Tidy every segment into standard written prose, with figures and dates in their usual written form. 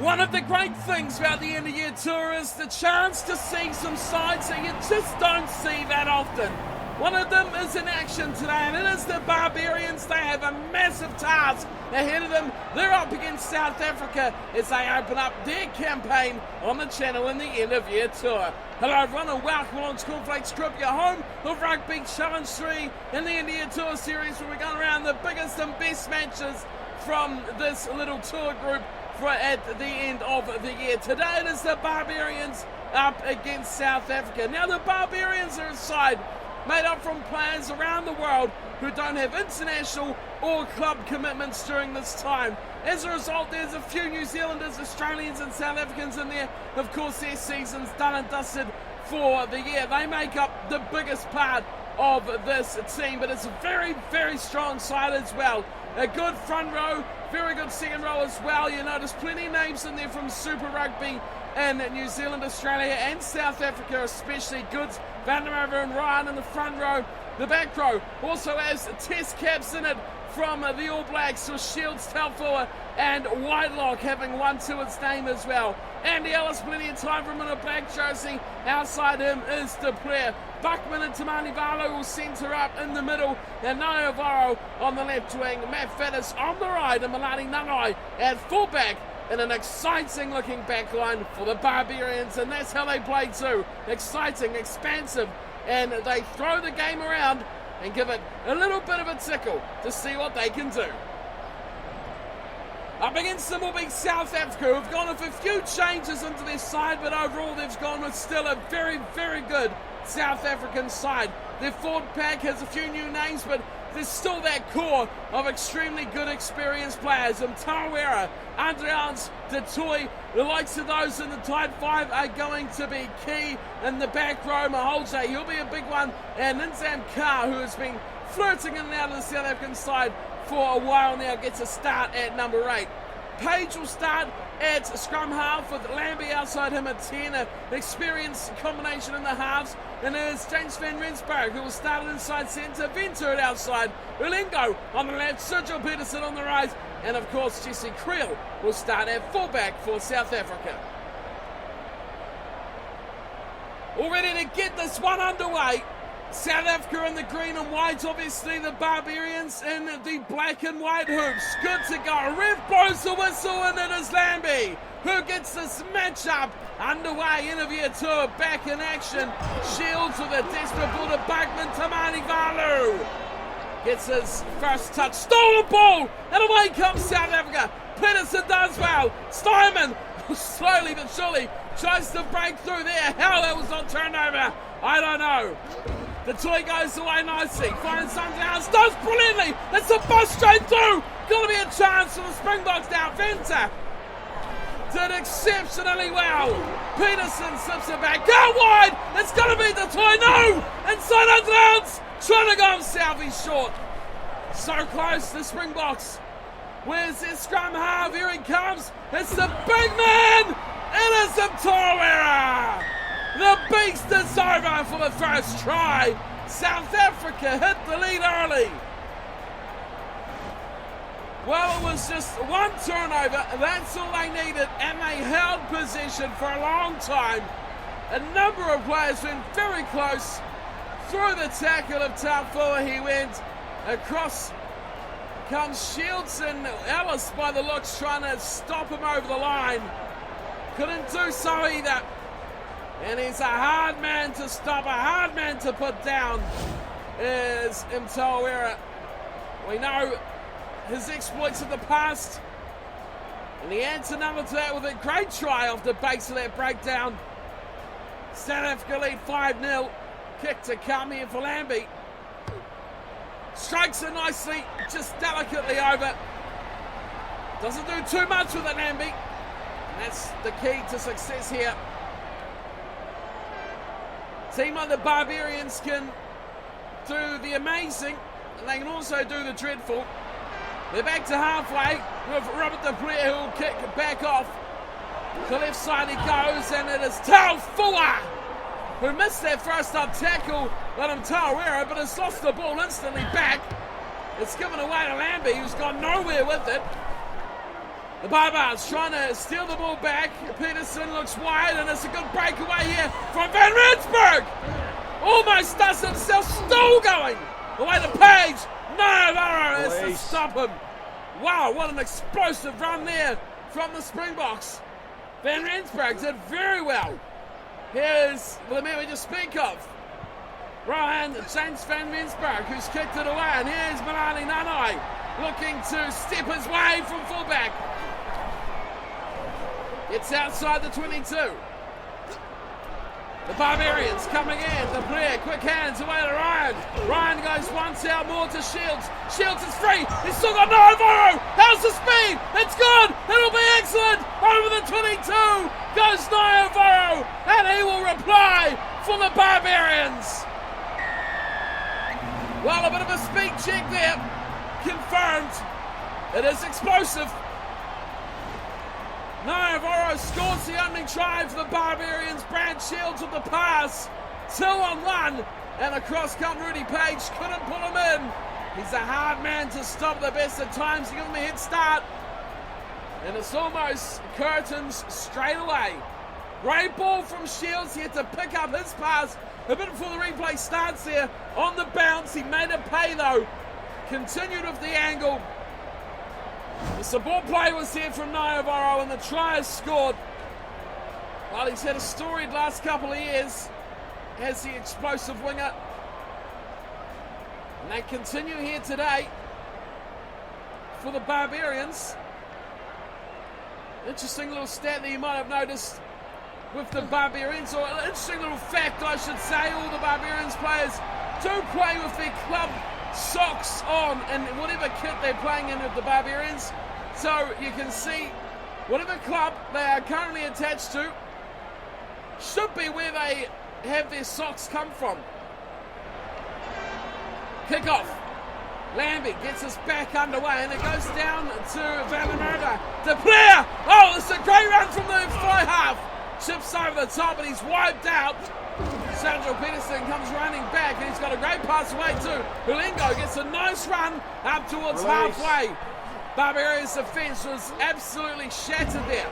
One of the great things about the end-of-year tour is the chance to see some sides that you just don't see that often. One of them is in action today, and it is the Barbarians. They have a massive task ahead of them. They're up against South Africa as they open up their campaign on the channel in the end-of-year tour. Hello everyone and welcome along to Cornflakes Group, your home of Rugby Challenge 3 in the end-of-year tour series, where we're going around the biggest and best matches from this little tour group at the end of the year. Today it is the Barbarians up against South Africa. Now the Barbarians are a side made up from players around the world who don't have international or club commitments during this time. As a result, there's a few New Zealanders, Australians and South Africans in there. Of course, their season's done and dusted for the year. They make up the biggest part of this team, but it's a very, very strong side as well. A good front row, very good second row as well. You notice plenty of names in there from Super Rugby in New Zealand, Australia and South Africa, especially Goods, Van der Merwe and Ryan in the front row. The back row also has test caps in it from the All Blacks, with Shields, Taufua and Whitelock having one to its name as well. Andy Ellis, plenty of time for him in a black jersey. Outside him is the player. Buckman and Tamani Valo will centre up in the middle, and Naivaro on the left wing. Matt Faddis on the right, and Malani Nanai at fullback, in an exciting looking backline for the Barbarians, and that's how they play too. Exciting, expansive, and they throw the game around and give it a little bit of a tickle to see what they can do. Up against them will be South Africa, who've gone with a few changes into their side, but overall they've gone with still a very, very good South African side. Their forward pack has a few new names, but there's still that core of extremely good experienced players. Mtawera, Andreans, Detoy, the likes of those in the Tide 5 are going to be key in the back row. Maholje, he'll be a big one, and Nzam Carr, who has been flirting in and out of the South African side for a while now, gets a start at number 8. Page will start at scrum half with Lambie outside him at 10, an experienced combination in the halves, and there's James van Rensburg who will start at inside centre, Venter at outside, Ulengo on the left, Sergio Peterson on the right, and of course Jesse Creel will start at fullback for South Africa. All ready to get this one underway. South Africa in the green and white, obviously the Barbarians in the black and white hoops. Good to go. Ref blows the whistle, and it is Lambie who gets this matchup underway. End-of-year tour back in action. Shields with a desperate ball to Buckman. Tamani Valu gets his first touch. Stolen ball, and away comes South Africa. Peterson does well. Steinman slowly but surely tries to break through there. How that was not turned over, I don't know. The toy goes away nicely. Finds Sundowns, does brilliantly. It's a bust straight through. Gonna be a chance for the Springboks now. Venter did exceptionally well. Peterson slips it back. Go wide. It's gonna be the toy. No! Inside Underdowns. Trying to go himself. He's short. So close, the Springboks. Where's this scrum half? Here he comes. It's the big man. It is the Tawera. The beast is over for the first try. South Africa hit the lead early. Well, it was just one turnover. That's all they needed, and they held possession for a long time. A number of players went very close. Through the tackle of Taufua, he went across. Comes Shields and Ellis by the looks, trying to stop him over the line. Couldn't do so either. And he's a hard man to stop, a hard man to put down, is Mtawera. We know his exploits of the past, and he adds another to that with a great try off the base of that breakdown. South Africa lead 5-0. Kick to come here for Lambie. Strikes it nicely, just delicately over. Doesn't do too much with it, Lambie. That's the key to success here. Team like the Barbarians can do the amazing, and they can also do the dreadful. They're back to halfway with Robert the player who will kick back off. To the left side he goes, and it is Taufua who missed that first up tackle on Mtawera, but has lost the ball instantly back. It's given away to Lambie, who's gone nowhere with it. The Barbarians trying to steal the ball back. Peterson looks wide, and it's a good breakaway here from Van Rensburg. Almost does himself, still going away to Page. Navarro has to stop him. Wow, what an explosive run there from the Springboks. Van Rensburg did very well. Here's the man we just speak of, Ryan James Van Rensburg, who's kicked it away. And here's Malani Nanai looking to step his way from fullback. It's outside the 22. The Barbarians coming in. The player, quick hands away to Ryan. Ryan goes once out, more to Shields. Shields is free. He's still got Navarro. How's the speed? It's good. It'll be excellent. Over the 22 goes Navarro, and he will reply for the Barbarians. Well, a bit of a speed check there. Confirmed. It is explosive. Navarro scores the opening try for the Barbarians. Brad Shields with the pass. 2-on-1. And across come Rudy Page. Couldn't pull him in. He's a hard man to stop the best at times. He gives him a head start. And it's almost curtains straight away. Great ball from Shields. He had to pick up his pass a bit before the replay starts there. On the bounce. He made it pay though. Continued with the angle. The support play was here from Navarro, and the try is scored. Well, he's had a storied last couple of years as the explosive winger. And they continue here today for the Barbarians. Interesting little stat that you might have noticed with the Barbarians, or an interesting little fact I should say, all the Barbarians players do play with their club socks on and whatever kit they're playing in with the Barbarians. So you can see whatever club they are currently attached to should be where they have their socks come from. Kick off. Lambie gets us back underway, and it goes down to Vandermeer. The player! Oh, it's a great run from the fly half. Chips over the top, and he's wiped out. Sandro Peterson comes running back, and he's got a great pass away too. Hulingo gets a nice run up towards halfway. Barbarians' defence was absolutely shattered there.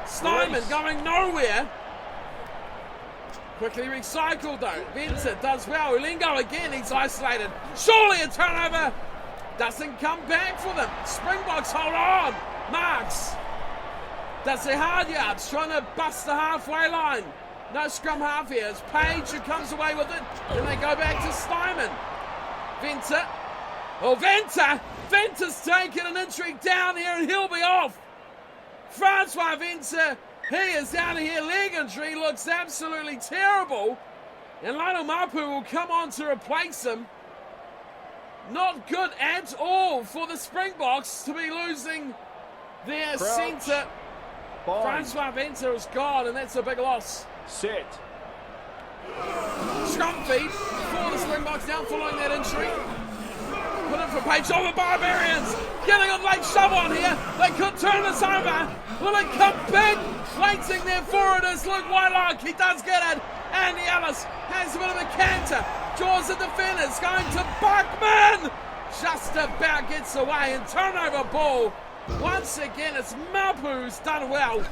Steinman going nowhere. Quickly recycled though. Vincent does well. Hulingo again, he's isolated. Surely a turnover. Doesn't come back for them. Springboks hold on. Marks does their hard yards, trying to bust the halfway line. No scrum half here. It's Page who comes away with it. And they go back to Steinman. Venter. Oh, Venter's taken an injury down here, and he'll be off. Francois Venter, he is out of here. Leg injury, looks absolutely terrible. And Lionel Mapu will come on to replace him. Not good at all for the Springboks to be losing their centre. Francois Venter is gone, and that's a big loss. Set. Scrum feed for the Springboks now following that injury. Put in for Page. Oh, the Barbarians getting a late shove on here. They could turn this over. Will it come back? Waiting there for it is Luke Whitelock. He does get it. Andy Ellis has a bit of a canter. Draws the defenders. Going to Buckman. Just about gets away, and turnover ball. Once again, it's Mapu who's done well.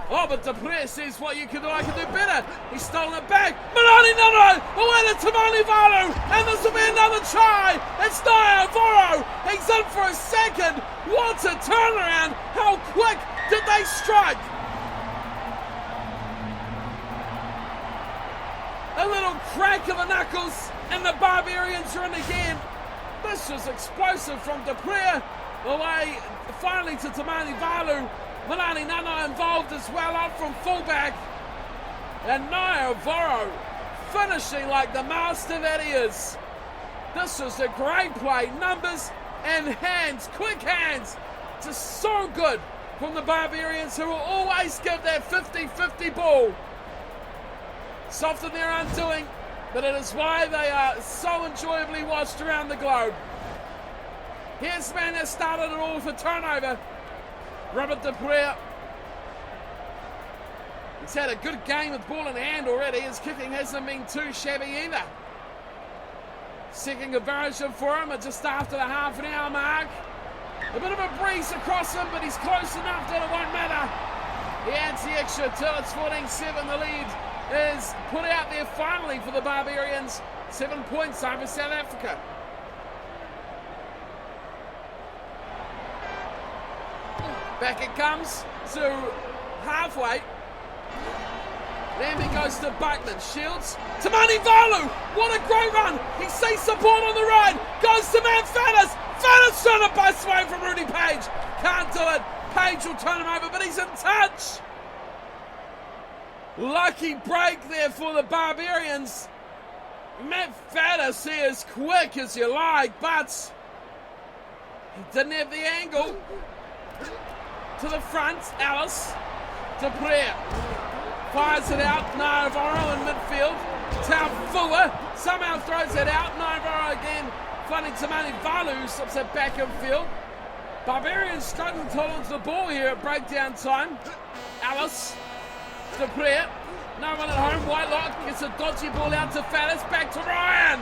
Oh, but Dupree says what you can do, I can do better. He's stolen it back. Malani Nano away to Tamani Valu. And this will be another try. It's Navarro. He's in for a second. What a turnaround. How quick did they strike? A little crack of the knuckles, and the Barbarians are in again. This was explosive from Dupree. Away finally to Tamani Valu. Malani Nana involved as well, up from fullback. And Navarro finishing like the master that he is. This was a great play. Numbers and hands, quick hands. Just so good from the Barbarians, who will always give that 50-50 ball. Soft in their undoing, but it is why they are so enjoyably watched around the globe. Here's the man that started it all for turnover. Robert Dupree. He's had a good game with ball in hand already. His kicking hasn't been too shabby either. Second conversion for him at just after the half an hour mark. A bit of a breeze across him, but he's close enough that it won't matter. He adds the extra till it's 14-7. The lead is put out there finally for the Barbarians. 7 points over South Africa. Back it comes to halfway. Landing goes to Buckman. Shields to Valu. What a great run. He sees support on the right. Goes to man Faddis. Faddis trying to bust away from Rudy Page. Can't do it. Page will turn him over, but he's in touch. Lucky break there for the Barbarians. Matt Faddis here is quick as you like, but he didn't have the angle. To the front, Alice. To Prayer. Fires it out. Navarro in midfield. Taufua somehow throws it out. Navarro again finding Valu, stops it back in field. Barbarians struggling to hold onto the ball here at breakdown time. Alice to Prayer. No one at home. Whitelock gets a dodgy ball out to Faddis. Back to Ryan.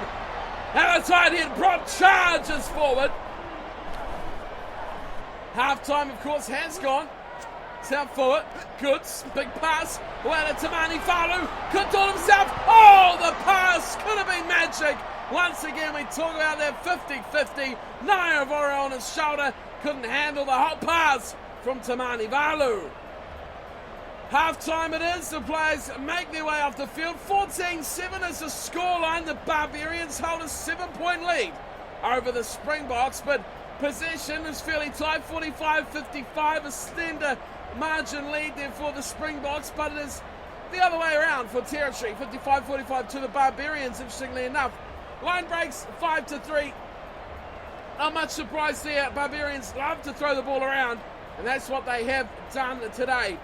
And a tight head prop charges forward. Half time, of course, has gone. South forward. Goods. Big pass. Away to Valu. Could do it himself. Oh, the pass could have been magic. Once again, we talk about that 50-50. Naivoro on his shoulder. Couldn't handle the hot pass from Valu. Half time it is. The players make their way off the field. 14-7 is the scoreline. The Barbarians hold a 7-point lead over the Springboks, but possession is fairly tight. 45-55, a slender margin lead there for the Springboks, but it is the other way around for territory. 55-45 to the Barbarians, interestingly enough. Line breaks 5-3. Not much surprise there. Barbarians love to throw the ball around, and that's what they have done today.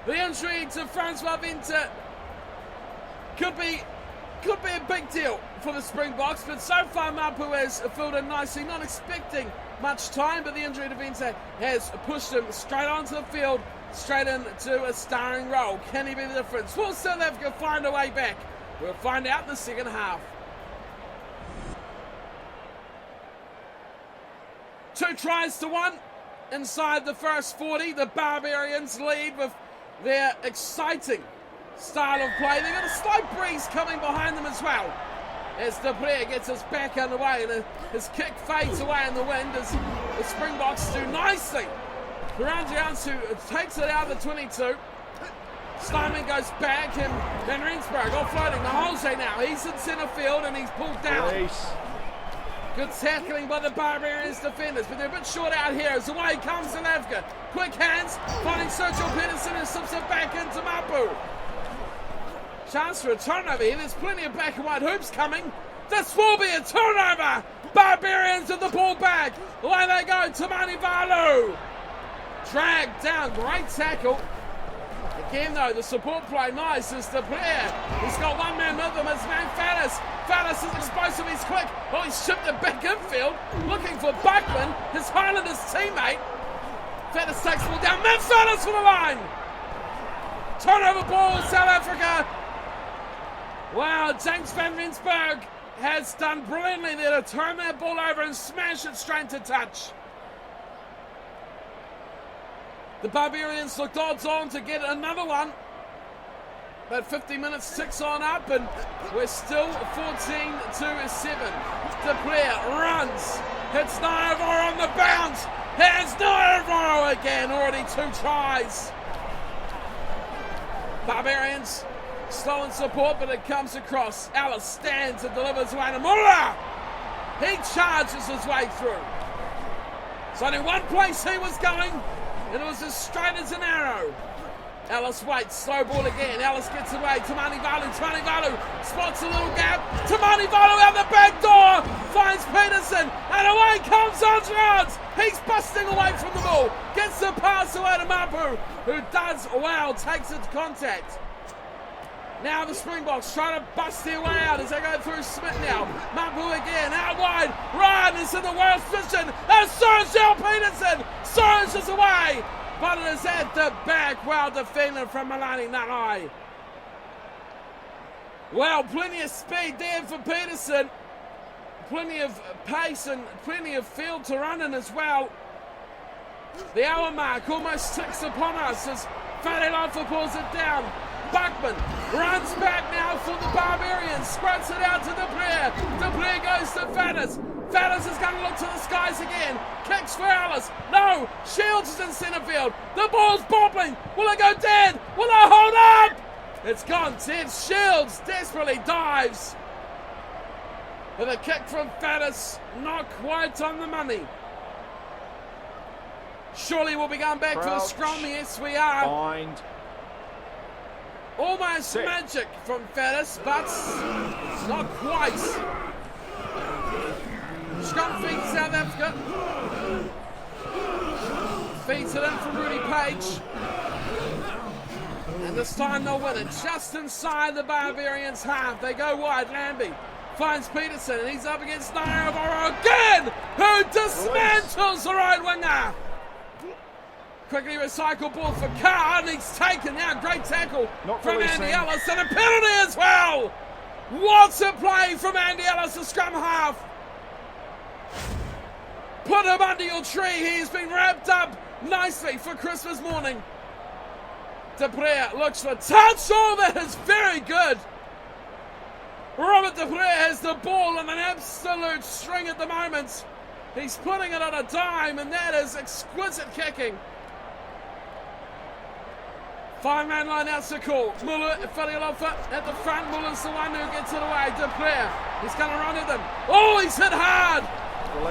The injury to Francois Venter could be a big deal for the Springboks, but so far Mapu has filled in nicely, not expecting much time, but the injury to Venter has pushed him straight onto the field, straight into a starring role. Can he be the difference? Will South Africa find a way back? We'll find out in the second half. 2-1 inside the first 40. The Barbarians lead with their exciting style of play. They've got a slight breeze coming behind them as well, as De Prayer gets his back underway and his kick fades away in the wind as the Springboks do nicely. Pirangians who takes it out of the 22. Sliming goes back and Van Rensburg offloading the Jose now. He's in centre field and he's pulled down. Release. Good tackling by the Barbarians defenders, but they're a bit short out here as away comes South Africa. Quick hands, finding Sergio Peterson who slips it back into Mapu. Chance for a turnover here. There's plenty of black and white hoops coming. This will be a turnover. Barbarians with the ball back. Away they go. Valu. Dragged down. Great tackle. Again, though, the support play nice as De Prayer. He's got one man with him. It's man Faddis. Faddis is explosive. He's quick. Oh, he's shipped it back infield. Looking for Buckman, his Highlanders teammate. Faddis takes the ball down. Man Faddis for the line. Turnover ball, South Africa. Wow, James Van Rensburg has done brilliantly there to turn that ball over and smash it straight into touch. The Barbarians looked odds on to get another one. But 50 minutes ticks on up and we're still 14-7. De Prayer runs, hits Naivoro on the bounce. Has Naivoro again, already 2 tries. Barbarians slow in support, but it comes across. Alice stands and delivers away to Muller. He charges his way through. It's only one place he was going, and it was as straight as an arrow. Alice waits, slow ball again. Alice gets away. Valu spots a little gap. Valu out the back door, finds Peterson, and away comes Andrade. He's busting away from the ball. Gets the pass away to Mapu, who does well, takes it to contact. Now the Springboks trying to bust their way out as they go through Smith now. Mapu again, out wide. Ryan is in the worst position. And Sergio Peterson surges away. But it is at the back. Well defended from Milani Nanai. Well, plenty of speed there for Peterson. plenty of pace and plenty of field to run in as well. The hour mark almost ticks upon us as Fadilofa pulls it down. Buckman runs back now for the Barbarians, squirts it out to De Pree. De Pree goes to Faddis. Faddis is going to look to the skies again. Kicks for Ellis. No, Shields is in centre field. The ball's bobbling. Will it go dead? Will it hold up? It's gone dead. Shields desperately dives. With a kick from Faddis, not quite on the money. Surely we'll be going back to the scrum. Yes, we are. Bind. Almost magic from Faddis, but not quite. Scrum feeds South Africa. Feeds it in from Rudy Page. And this time they'll win it. Just inside the Barbarians' half. They go wide. Lambie finds Peterson, and he's up against Nairaboro again, who dismantles the right winger. Quickly recycle ball for Carr, and he's taken now. Great tackle from Andy Ellis, and a penalty as well. What's a play from Andy Ellis, the scrum half. Put him under your tree. He's been wrapped up nicely for Christmas morning. De Pree looks for a touch. Oh, that is very good. Robert De Pree has the ball in an absolute string at the moment. He's putting it on a dime, and that is exquisite kicking. Five-man line out to call. Muller, Fadilofa at the front. Muller's the one who gets it away. De Pree, he's going to run at them. Oh, he's hit hard.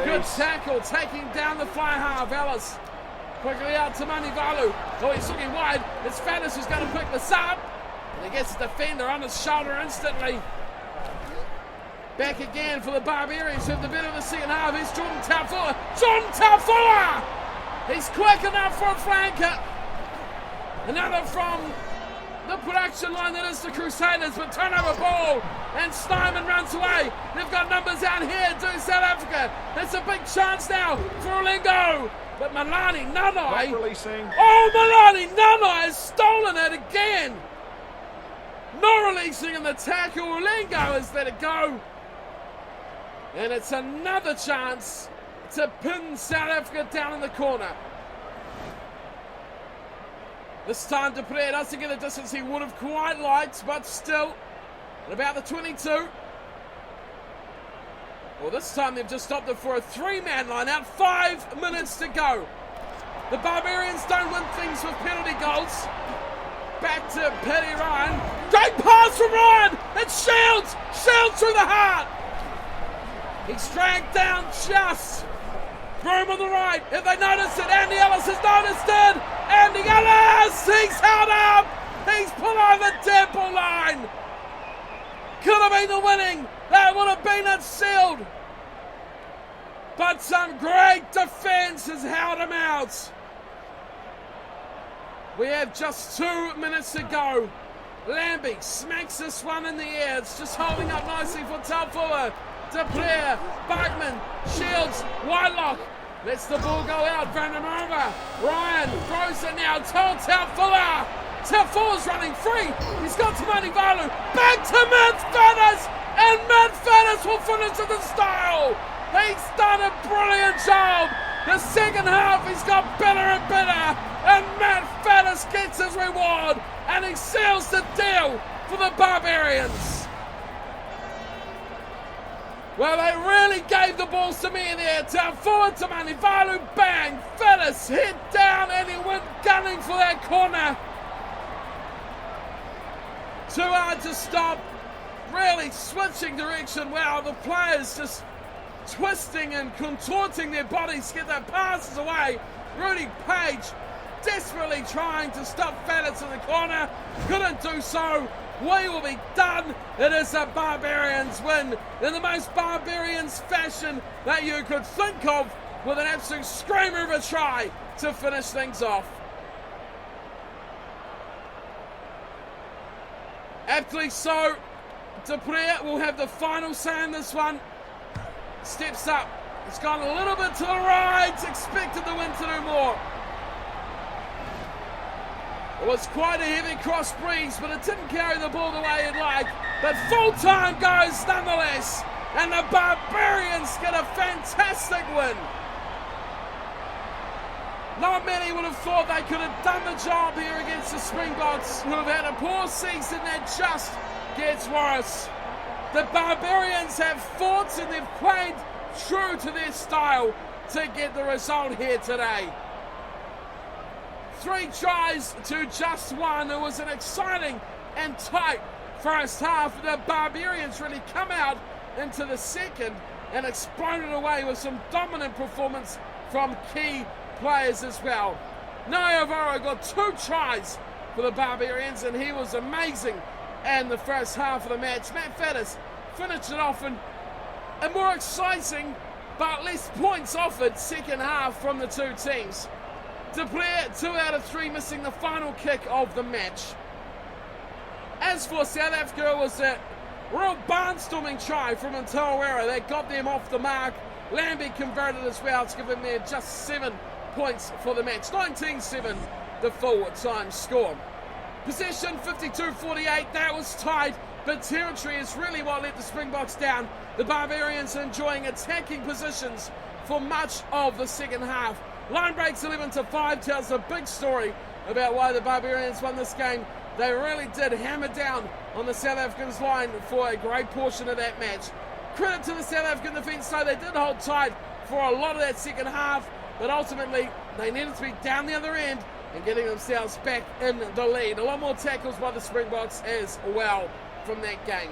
Good tackle, taking down the fly half. Ellis quickly out to Manivalu. Oh, he's looking wide. It's Faddis who's going to pick this up. And he gets the defender on his shoulder instantly. Back again for the Barbarians who have the better of the second half. Here's Jordan Taufua. Jordan Taufua! He's quick enough for a flanker. Another from the production line, that is the Crusaders, but turnover ball, and Snyman runs away. They've got numbers out here, do South Africa. That's a big chance now for Olingo. But Malani Nanai. Oh, Malani Nanai has stolen it again. Not releasing in the tackle. Olingo has let it go. And it's another chance to pin South Africa down in the corner. This time De Pree doesn't get the distance he would have quite liked, but still at about the 22. Well, this time they've just stopped it for a three-man line out. 5 minutes to go. The Barbarians don't win things with penalty goals. Back to Paddy Ryan. Great pass from Ryan. It's Shields. Shields through the heart. He's dragged down just. Broom on the right. If they notice it, Andy Ellis has noticed it. Andy Ellis, he's held up. He's put over the dead ball line. Could have been the winning. That would have been it sealed. But some great defence has held him out. We have just 2 minutes to go. Lambie smacks this one in the air. It's just holding up nicely for Taufua. De Pree, Bugman, Shields, Whitelock. Lets the ball go out. Vandermova. Ryan throws it now. Taufua. Taufua's running free. He's got to Manivalu. Back to Faddis. And Faddis will finish it in style. He's done a brilliant job. The second half, he's got better and better. And Faddis gets his reward. And he seals the deal for the Barbarians. Well, they really gave the balls to me in the air. Taufua to Manivalu, bang! Faddis hit down and he went gunning for that corner. Too hard to stop. Really switching direction. Wow, the players just twisting and contorting their bodies to get their passes away. Rudy Page desperately trying to stop Faddis in the corner. Couldn't do so. We will be done. It is a Barbarians win in the most Barbarians fashion that you could think of, with an absolute screamer of a try to finish things off. Aptly so, De Pree will have the final say in this one. Steps up. It's gone a little bit to the right. Expected the win to do more. It was quite a heavy cross breeze, but it didn't carry the ball the way you'd like. But full time goes nonetheless. And the Barbarians get a fantastic win. Not many would have thought they could have done the job here against the Springboks, who have had a poor season that just gets worse. The Barbarians have fought and they've played true to their style to get the result here today. 3 tries to just 1. It was an exciting and tight first half. The Barbarians really come out into the second and exploded away with some dominant performance from key players as well. Naivaro got 2 tries for the Barbarians and he was amazing in the first half of the match. Matt Faddis finished it off in a more exciting but less points offered second half from the 2 teams. De Blair 2 out of 3 missing the final kick of the match. As for South Africa, it was a real barnstorming try from Ntawera that got them off the mark. Lambie converted as well to give them there just 7 points for the match. 19-7 the full time score. Possession 52-48, that was tight, but territory is really what let the Springboks down. The Barbarians enjoying attacking positions for much of the second half. Line breaks 11-5 tells a big story about why the Barbarians won this game. They really did hammer down on the South Africans' line for a great portion of that match. Credit to the South African defence, though, they did hold tight for a lot of that second half, but ultimately they needed to be down the other end and getting themselves back in the lead. A lot more tackles by the Springboks as well from that game.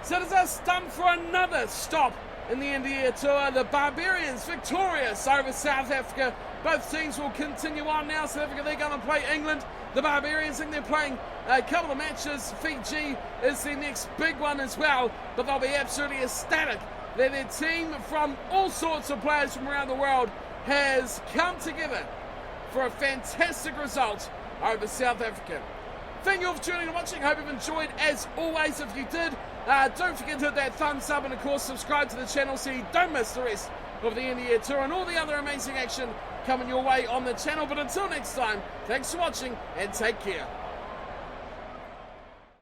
So does us done for another stop in the India tour. The Barbarians victorious over South Africa. Both teams will continue on now. South Africa, they're going to play England. The Barbarians think they're playing a couple of matches. Fiji is their next big one as well, but they'll be absolutely ecstatic that their team from all sorts of players from around the world has come together for a fantastic result over South Africa. Thank you all for tuning and watching. Hope you've enjoyed as always. If you did, don't forget to hit that thumbs up and of course subscribe to the channel so you don't miss the rest of the India tour and all the other amazing action coming your way on the channel. But until next time, thanks for watching and take care.